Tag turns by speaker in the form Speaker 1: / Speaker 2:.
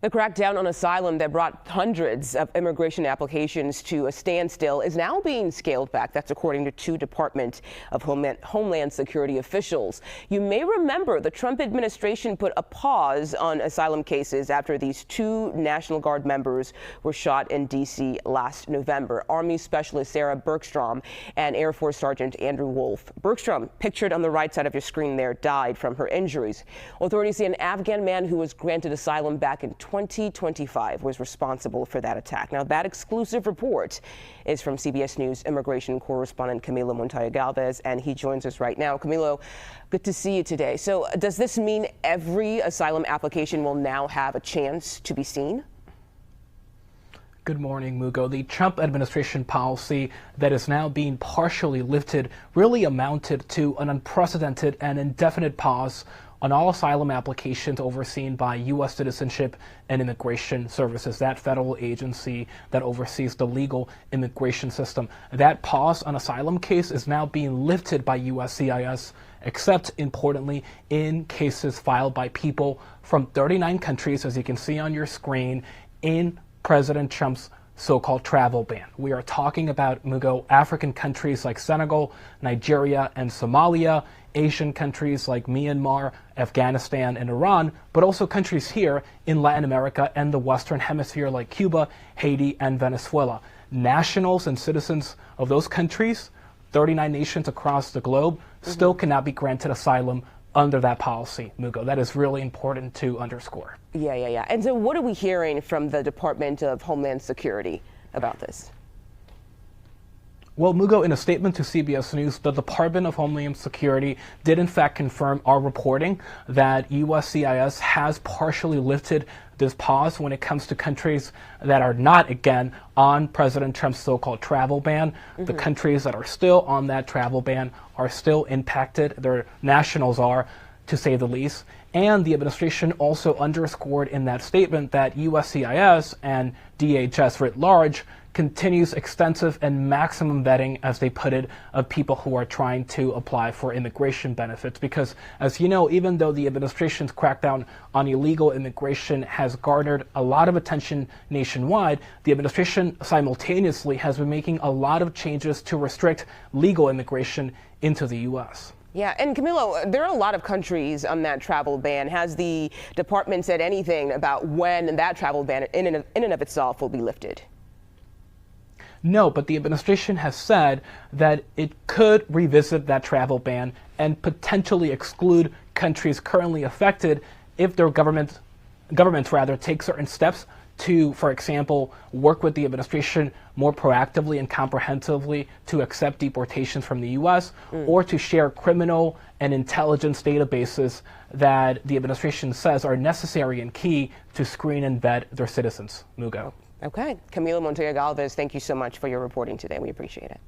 Speaker 1: The crackdown on asylum that brought hundreds of immigration applications to a standstill is now being scaled back. That's according to two Department of Homeland Security officials. You may remember the Trump administration put a pause on asylum cases after these two National Guard members were shot in D.C. last November. Army Specialist Sarah Bergstrom and Air Force Sergeant Andrew Wolf. Bergstrom, pictured on the right side of your screen there, died from her injuries. Authorities say an Afghan man who was granted asylum back in 2025 was responsible for that attack. Now, that exclusive report is from CBS News immigration correspondent Camilo Montoya-Galvez, and he joins us right now. Camilo, good to see you today. So does this mean every asylum application will now have a chance to be seen?
Speaker 2: Good morning, Mugo. The Trump administration policy that is now being partially lifted really amounted to an unprecedented and indefinite pause on all asylum applications overseen by U.S. Citizenship and Immigration Services, that federal agency that oversees the legal immigration system. That pause on asylum case is now being lifted by USCIS, except importantly in cases filed by people from 39 countries, as you can see on your screen, in President Trump's so-called travel ban. We are talking about, Mugo, African countries like Senegal, Nigeria, and Somalia, Asian countries like Myanmar, Afghanistan, and Iran, but also countries here in Latin America and the Western Hemisphere like Cuba, Haiti, and Venezuela. Nationals and citizens of those countries, 39 nations across the globe, still cannot be granted asylum under that policy, Mugo. That is really important to underscore.
Speaker 1: Yeah. And so what are we hearing from the Department of Homeland Security about this?
Speaker 2: Well, Mugo, in a statement to CBS News, the Department of Homeland Security did in fact confirm our reporting that USCIS has partially lifted this pause when it comes to countries that are not, again, on President Trump's so-called travel ban. The countries that are still on that travel ban are still impacted. Their nationals are, to say the least. And the administration also underscored in that statement that USCIS and DHS writ large continues extensive and maximum vetting, as they put it, of people who are trying to apply for immigration benefits. Because, as you know, even though the administration's crackdown on illegal immigration has garnered a lot of attention nationwide, the administration simultaneously has been making a lot of changes to restrict legal immigration into the U.S.
Speaker 1: Yeah, and Camilo, there are a lot of countries on that travel ban. Has the department said anything about when that travel ban in and of itself will be lifted?
Speaker 2: No, but the administration has said that it could revisit that travel ban and potentially exclude countries currently affected if their governments take certain steps to, for example, work with the administration more proactively and comprehensively to accept deportations from the U.S. or to share criminal and intelligence databases that the administration says are necessary and key to screen and vet their citizens. Mugo.
Speaker 1: Okay. Camilo Montoya-Galvez, thank you so much for your reporting today. We appreciate it.